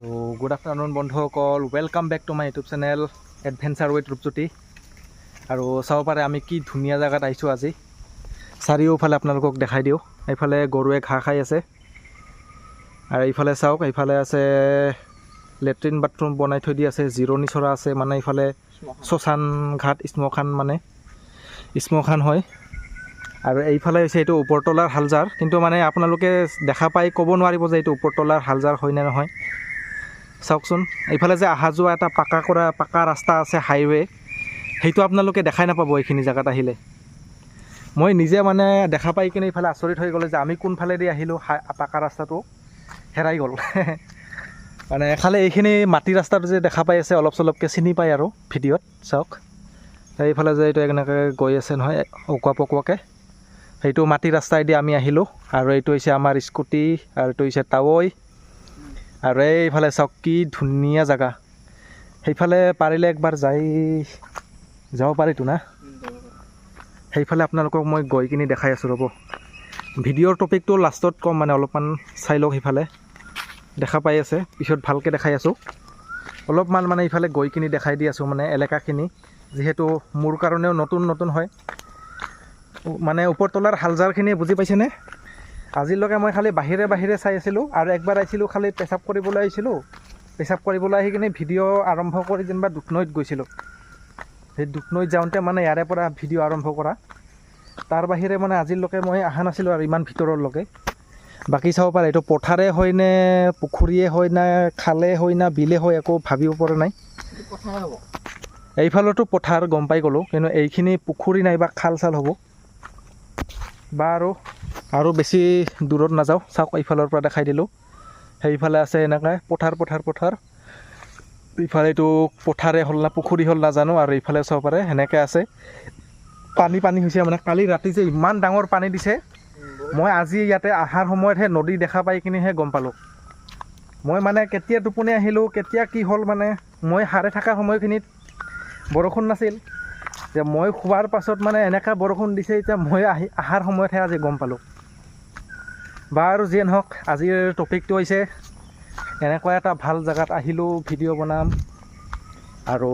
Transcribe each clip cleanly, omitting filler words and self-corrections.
So, good afternoon বন্ধুসকল, welcome back to my YouTube channel adventure with Rupjyoti. আৰু চাব পাৰে আমি কি ধুনীয়া জেগাত আহিছোঁ আজি। চাৰিওফালে আপোনালোকক দেখাই দিওঁ। এইফালে গৰুৱে ঘাঁহ খাই আছে আৰু এইফালে চাওক, এইফালে আছে লেট্ৰিন বাথৰুম বনাই থৈ দি আছে, জিৰণি চৰা আছে, মানে এইফালে শ্মশান ঘাট, স্মশান হয়। আৰু এইফালে হৈছে এইটো ওপৰতলাৰ হালজাৰ, কিন্তু মানে আপোনালোকে দেখা পাই ক'ব নোৱাৰিব যে এইটো ওপৰতলাৰ হালজাৰ হয় নে নহয়। চাওকচোন, এইফালে যে অহা যোৱা এটা পাকা ৰাস্তা আছে, হাইৱে, সেইটো আপোনালোকে দেখাই নাপাব এইখিনি জেগাত আহিলে। মই নিজে মানে দেখা পাই কিনে এইফালে আচৰিত হৈ গ'লো যে আমি কোনফালেদি আহিলোঁ, পাকা ৰাস্তাটো হেৰাই গ'ল। মানে খালি এইখিনি মাটি ৰাস্তাটো যে দেখা পাই আছে, অলপ চলপকৈ চিনি পায় আৰু ভিডিঅ'ত চাওক। এইফালে যে এইটো এনেকৈ গৈ আছে নহয় অকোৱা পকোৱাকৈ, সেইটো মাটি ৰাস্তাইদি আমি আহিলোঁ। আৰু এইটো হৈছে আমাৰ স্কুটি, আৰু এইটো হৈছে টাৱৈ। আৰু এইফালে চাওক কি ধুনীয়া জেগা। সেইফালে পাৰিলে একবাৰ যাব পাৰিতো না। সেইফালে আপোনালোকক মই গৈ কিনি দেখাই আছোঁ ৰ'ব। ভিডিঅ'ৰ টপিকটো লাষ্টত ক'ম, মানে অলপমান চাই লওক। সেইফালে দেখা পাই আছে, পিছত ভালকৈ দেখাই আছোঁ। অলপমান মানে এইফালে গৈ কিনি দেখাই দি আছোঁ, মানে এলেকাখিনি যিহেতু মোৰ কাৰণেও নতুন হয়। মানে ওপৰতলাৰ হালজাৰখিনি বুজি পাইছেনে? আজিলৈকে মই খালি বাহিৰে চাই আছিলোঁ, আৰু একবাৰ আহিছিলোঁ খালি পেচাব কৰিবলৈ আহিছিলোঁ। পেচাব কৰিবলৈ আহি কিনে ভিডিঅ' আৰম্ভ কৰি যেনিবা দুধনৈত গৈছিলোঁ। সেই দুধনৈত যাওঁতে মানে ইয়াৰে পৰা ভিডিঅ' আৰম্ভ কৰা, তাৰ বাহিৰে মানে আজিলৈকে মই অহা নাছিলোঁ আৰু ইমান ভিতৰলৈকে। বাকী চাব পাৰে, এইটো পথাৰে হয় নে পুখুৰীয়ে হয় না খালে হয় না বিলে হয়, একো ভাবিব পৰা নাই। এইফালতো পথাৰ গম পাই গ'লোঁ, কিন্তু এইখিনি পুখুৰী নাইবা খাল চাল হ'ব। বা আৰু বেছি দূৰত নাযাওঁ, চাওক এইফালৰ পৰা দেখাই দিলোঁ। সেইফালে আছে এনেকৈ পথাৰ। ইফালে এইটো পথাৰে হ'ল না পুখুৰী হ'ল নাজানো। আৰু ইফালে চাব পাৰে সেনেকৈ আছে, পানী হৈছে। মানে কালি ৰাতি যে ইমান ডাঙৰ পানী দিছে, মই আজি ইয়াতে অহাৰ সময়তহে নদী দেখা পাই কিনিহে গম পালোঁ। মই মানে কেতিয়া টোপনি আহিলোঁ, কেতিয়া কি হ'ল, মানে মই সাৰে থকা সময়খিনিত বৰষুণ নাছিল, যে মই শোৱাৰ পাছত মানে এনেকুৱা বৰষুণ দিছে। এতিয়া মই অহাৰ সময়তহে আজি গম পালোঁ। বাৰু যিয়ে নহওক, আজিৰ টপিকটো হৈছে এনেকুৱা এটা ভাল জেগাত আহিলোঁ, ভিডিঅ' বনাম। আৰু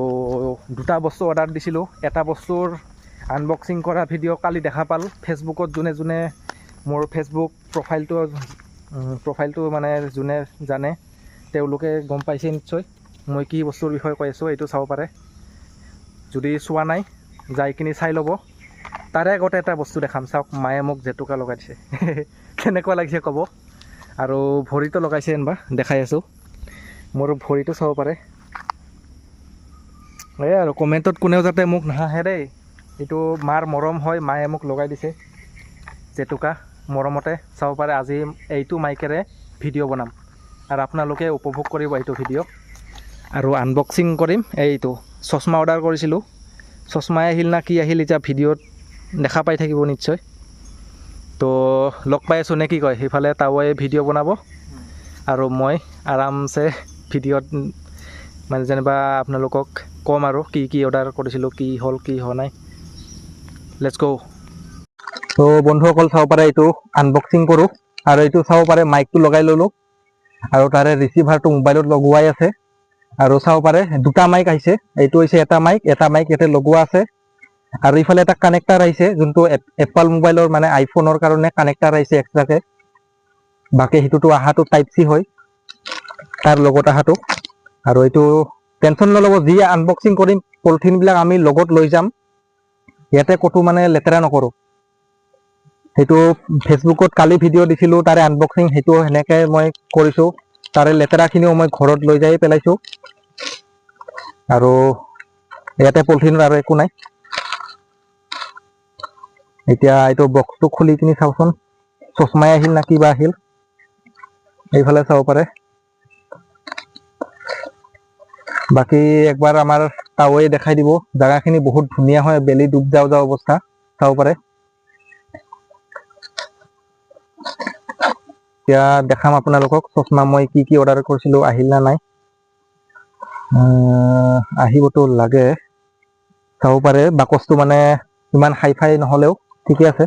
দুটা বস্তু অৰ্ডাৰ দিছিলোঁ, এটা বস্তুৰ আনবক্সিং কৰা ভিডিঅ' কালি দেখা পালোঁ ফেচবুকত। যোনে মোৰ ফেচবুক প্ৰফাইলটো মানে যোনে জানে তেওঁলোকে গম পাইছে নিশ্চয় মই কি বস্তুৰ বিষয়ে কৈ আছোঁ। এইটো চাব পাৰে, যদি চোৱা নাই যাই কিনি চাই ল'ব। তাৰে আগতে এটা বস্তু দেখাম, চাওক। মায়ে মোক জেতুকা লগাই দিছে। কেনেকুৱা লাগিছে ক'ব। আৰু ভৰিটো লগাইছে এনবা, দেখাই আছোঁ। মোৰ ভৰিটো চাব পাৰে। এই আৰু কমেণ্টত কোনেও যাতে মোক নাহাঁহে দেই, এইটো মাৰ মৰম হয়। মায়ে মোক লগাই দিছে জেতুকা মৰমতে। চাব পাৰে, আজি এইটো মাইকেৰে ভিডিঅ' বনাম আৰু আপোনালোকে উপভোগ কৰিব এইটো ভিডিঅ'। আৰু আনবক্সিং কৰিম। এইটো চশমা অৰ্ডাৰ কৰিছিলোঁ, চশমাই আহিল না কি আহিল, এতিয়া ভিডিঅ'ত দেখা পাই থাকিব নিশ্চয়। তো লগ পাই আছোঁ নে কি কয়। সেইফালে টাৱাই ভিডিঅ' বনাব আৰু মই আৰামছে ভিডিঅ'ত মানে যেনিবা আপোনালোকক ক'ম আৰু কি অৰ্ডাৰ কৰিছিলোঁ, কি হ'ল কি হোৱা নাই। লেটছ গো। তো বন্ধুসকল চাব পাৰে, এইটো আনবক্সিং কৰোঁ। আৰু এইটো চাব পাৰে, মাইকটো লগাই ল'লোঁ আৰু তাৰে ৰিচিভাৰটো মোবাইলত লগোৱাই আছে। আৰু চাব পাৰে দুটা মাইক আহিছে, এইটো হৈছে এটা মাইক ইয়াতে লগোৱা আছে। আৰু ইফালে এটা কানেক্টাৰ আহিছে, যোনটো এপল মোবাইলৰ মানে আইফোনৰ কাৰণে কানেক্টাৰ আহিছে এক্সট্ৰাকে। বাকী সেইটোতো অহাটো টাইপ চি হয়, তাৰ লগত অহাটো। আৰু এইটো টেনশ্যন নল'ব, যি আনবক্সিং কৰিম পলিথিনবিলাক আমি লগত লৈ যাম, ইয়াতে ক'তো মানে লেতেৰা নকৰোঁ। সেইটো ফেচবুকত কালি ভিডিঅ' দিছিলোঁ, তাৰে আনবক্সিং সেইটো সেনেকৈ মই কৰিছোঁ। তাৰে লেতেৰাখিনিও মই ঘৰত লৈ যাই পেলাইছোঁ। আৰু ইয়াতে পলিথিনৰ আৰু একো নাই। এতিয়া এইটো বক্সটো খুলি কিনি চাওঁচোন, চশমাই আহিল না কিবা আহিল। এইফালে চাব পাৰে। বাকী একবাৰ আমাৰ টাৱাই দেখাই দিব। জেগাখিনি বহুত ধুনীয়া হয়, বেলি ডুব যাওঁ অৱস্থা চাব পাৰে। এতিয়া দেখাম আপোনালোকক চশমা মই কি অৰ্ডাৰ কৰিছিলোঁ, আহিল না নাই। আহিবতো লাগে, চাব পাৰে। বাকচটো মানে ইমান হাই ফাই নহ'লেও ঠিকে আছে।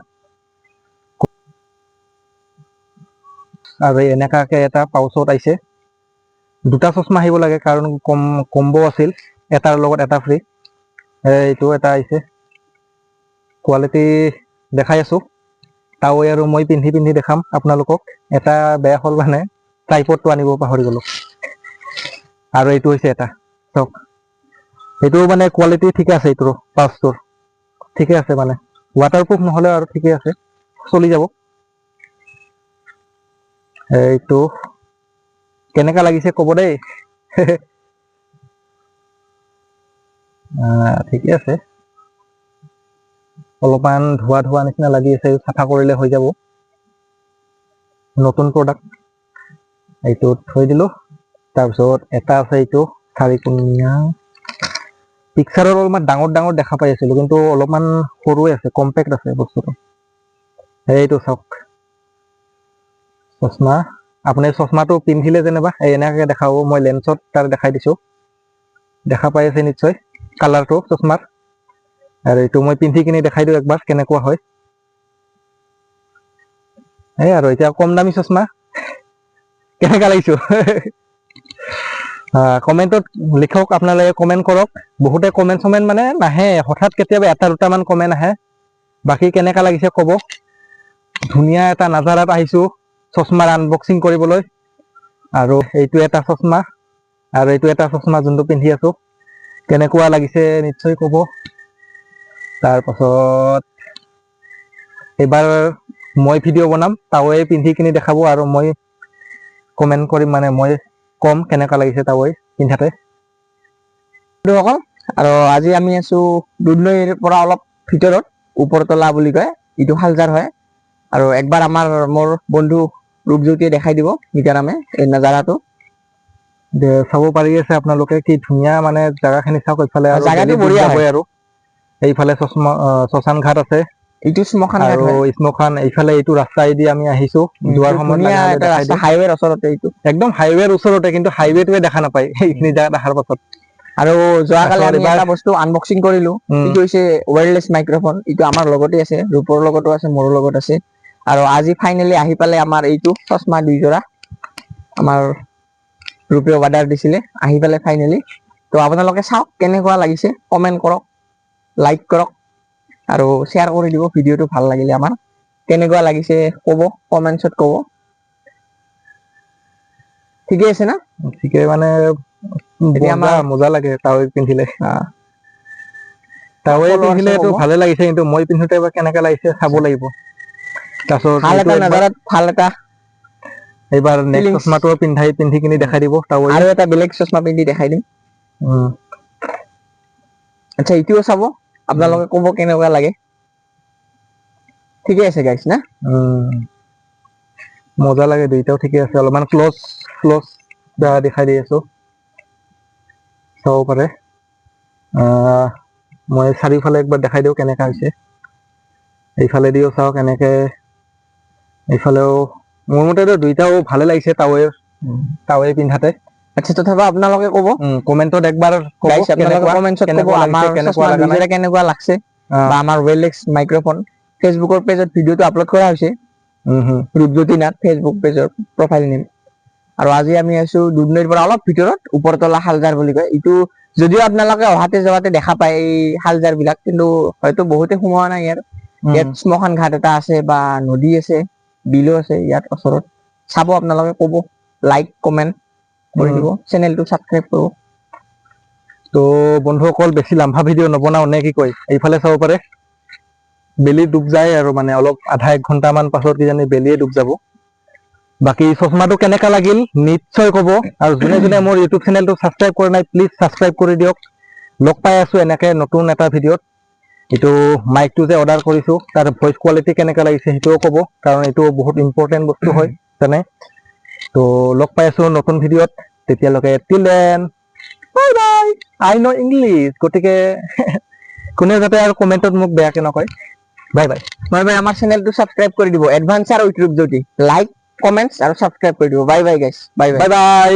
আৰু এনেকুৱাকৈ এটা পাউচত আহিছে, দুটা চশমা আহিব লাগে কাৰণ কম্বো আছিল, এটাৰ লগত এটা ফ্ৰী। এইটো এটা আহিছে, কোৱালিটি দেখাই আছো। তাৱৈ আৰু মই পিন্ধি দেখাম আপোনালোকক। এটা বেয়া হ'ল মানে ট্ৰাইপডটো আনিব পাহৰি গলো। আৰু এইটো হৈছে এটা, চাওক এইটো মানে কোৱালিটি ঠিকে আছে, এইটোৰ পাউচটোৰ ঠিকে আছে, মানে ৱাটাৰপ্ৰুফ নহ'লে আৰু ঠিকে আছে, চলি যাব। এইটো কেনেকা লাগিছে ক'ব দেই। ঠিকে আছে, অলপমান ধোৱা নিচিনা লাগি আছে, চাফা কৰিলে হৈ যাব। নতুন প্ৰডাক্ট, এইটো থৈ দিলো। তাৰপিছত এটা আছে এইটো চাৰিকোণীয়া, পিকচাৰত অলপমান ডাঙৰ দেখা পাই আছিলো, কিন্তু অলপমান সৰুৱে আছে, কম্পেক্ট আছে বস্তুটো। এইটো চাওক চশমা, আপুনি চশমাটো পিন্ধিলে যেনিবা এনেকে দেখাব। মই লেন্সত তাৰ দেখাই দিছো, দেখা পাই আছে নিশ্চয় কালাৰটো চশমাৰ। আৰু এইটো মই পিন্ধি কিনে দেখাই দিওঁ একবাৰ কেনেকুৱা হয়। এই আৰু এতিয়া কম দামী চশমা, কেনেকা লাগিছো। কমেণ্টত লিখক, আপোনালোকে কমেণ্ট কৰক। বহুতে কমেণ্ট মানে নাহে, হঠাৎ কেতিয়াবা এটা দুটামান কমেণ্ট আহে। বাকী কেনেকা লাগিছে ক'ব। ধুনীয়া এটা নাজাৰাত আহিছো চশমাৰ আনবক্সিং কৰিবলৈ। আৰু এইটো এটা চশমা, আৰু এইটো এটা চশমা যোনটো পিন্ধি আছো, কেনেকুৱা লাগিছে নিশ্চয় ক'ব। তাৰপাছত এইবাৰ মই ভিডিঅ' বনাম, তাৱৈ পিন্ধি কিনি দেখাব, আৰু মই কমেণ্ট কৰিম, মানে মই কম কেনেকা লাগিছে তাৱৈ পিন্ধাতে। আৰু আজি আমি আছো দুধনৈৰ পৰা অলপ ভিতৰত, ওপৰতলা বুলি কয়, এইটো হালজাৰ হয়। আৰু একবাৰ মোৰ বন্ধু ৰূপজ্যোতিয়ে দেখাই দিব নিতাৰামে এই নাজাৰাটো। চাব পাৰি আছে আপোনালোকে, কি ধুনীয়া মানে জাগাখিনি চাওক। এইফালে আৰু জাগাটো বেলি ডুব বঢ়িয়া হয়। যাবই, আৰু এইফালে শ্মশান ঘাট আছে, এইটো শ্মশান ঘাট আৰু হয়। শ্মশান এইফালে এইটো ৰাস্তাইদি আমি আহিছো, যোৱাৰ সময়ত ধুনীয়া লগা হলে এটা দেখাই ৰাস্তা, দিম। হাইৱেৰ ওচৰতে এইটো, একদম হাইৱেৰ ওচৰতে, কিন্তু হাইৱেটোৱে দেখা নাপায় এইখিনি জাগা দেখাৰ পাছত। আৰু যোৱাকালি তাৰপিছত আমি এইবাৰ এটা বস্তু আনবক্সিং কৰিলো, এইটো হৈছে ৱায়াৰলেছ মাইক্ৰফোন। এইটো আমাৰ লগতে আছে, ৰূপৰ লগতো আছে, মোৰ লগত আছে। আৰু আজি ফাইনেলি আহি পালে আমাৰ এইটো চশমা 2 জোৰা, আমাৰ ৰূপে অৰ্ডাৰ দিছিলে, আহি পালে ফাইনেলি। তো আপোনালোকে চাওক কেনেকুৱা লাগিছে, কমেণ্ট কৰক, লাইক কৰক, আৰু শ্বেয়াৰ কৰি দিব ভিডিঅ'টো ভাল লাগিলে। আমাৰ কেনেকুৱা লাগিছে ক'ব, কমেণ্টছত ক'ব। ঠিকে আছে না? ঠিকে, মানে এতিয়া আমাৰ মজা লাগে তাৱৈ পিন্ধিলে। তাৱৈ ফলোৱাৰ্ছে পিন্ধিলেতো ক'ব ভালে লাগিছে, কিন্তু মই পিন্ধোতে এবাৰ কেনেকা লাগিছে চাব লাগিব। তাৰপিছত ভাল এইটো এটা একবাৰ নাজাৰাত ভাল এটা এইবাৰ নেক্সট ফিলিংছ। চশমাটো পিন্ধি কিনি দেখাই দিব তাৱৈয়ে। আৰু এটা বেলেগ চশমা পিন্ধি দেখাই দিম। আচ্ছা, এইটোও চাব, আপোনালোকে ক'ব কেনেকুৱা লাগে। ঠিকে আছে গাইছ না? মজা লাগে, দুইটাও ঠিকে আছে। অলপমান ক্লজ দেখাই দি আছো, চাব পাৰে। মই চাৰিওফালে একবাৰ দেখাই দিওঁ কেনেকা হৈছে। এইফালেদিও চাওক এনেকে, এইফালেও। মোৰ মতেতো দুইটাও ভালে লাগিছে তাৱৈ পিন্ধাতে। আচ্ছা, তথাপি আপোনালোকে ক'ব কমেণ্টত একবাৰ ক'ব গাইছ, আপোনালোকে কমেণ্টছত ক'ব কেনেকুৱা লাগিছে, আমাৰ কেনেকুৱা চশমা লগা 2 নাই। জোৰা কেনেকুৱা লাগছে, বা আমাৰ ৱায়াৰলেছ মাইক্ৰফোন। ফেচবুকৰ পেজত ভিডিঅ'টো আপলোড কৰা হৈছে, ৰূপজ্যোতি নাথ ফেচবুক পেজৰ প্ৰফাইল নেম। আৰু আজি আমি আছো দুধনৈৰ পৰা অলপ ভিতৰত, ওপৰতলা হালজাৰ বুলি কয়। এইটো যদিও আপোনালোকে অহাতে যোৱাতে দেখা পায় এই হালজাৰ বিলাক, কিন্তু হয়তো বহুতে সোমোৱা নাই ইয়াত। ইয়াত শ্মশান ঘাট এটা আছে, বা নদী আছে, বিলো আছে ইয়াত ওচৰত। চাব, আপোনালোকে ক'ব, লাইক কমেণ্ট কৰি দিব, চেনেলটো ছাবস্ক্ৰাইব কৰিব। তো বন্ধুসকল, বেছি লাম্ভা ভিডিঅ' নবনাও নে কি কয়? এইফালে চাব পাৰে, বেলি ডুব যায়, আৰু মানে অলপ আধা 1 ঘন্টামান পাছত কিজানি বেলিয়ে ডুব যাব। বাকী চশমাটো কেনেকা লাগিল নিশ্চয় ক'ব। আৰু যোনে যোনে মোৰ ইউটিউব চেনেলটো ছাবস্ক্ৰাইব কৰা নাই, প্লিজ ছাবস্ক্ৰাইব কৰি দিয়ক। লগ পাই আছো এনেকে নতুন এটা ভিডিঅ'ত। এইটো মাইকটো যে অৰ্ডাৰ কৰিছো, তাৰ ভইচ কোৱালিটি কেনেকা লাগিছে সেইটোও ক'ব, কাৰণ এইটো বহুত ইম্পৰ্টেণ্ট বস্তু হয় জানে। তো লগ পাই আছো নতুন ভিডিঅ'ত, তেতিয়ালৈকে টিল দেন বাই বাই। আই ন' ইংলিছ, গতিকে কোনে যাতে আৰু কমেণ্টত মোক বেয়াকে নকয়। Bye bye. আমাৰ চেনেলটো ছাবস্ক্ৰাইব কৰি দিব, এডভান্সাৰ উইথ ৰূপজ্যোতি। লাইক, কমেণ্টছ আৰু ছাবস্ক্ৰাইব কৰি দিব। বাই বাই গাইছ, বাই বাই। Bye bye.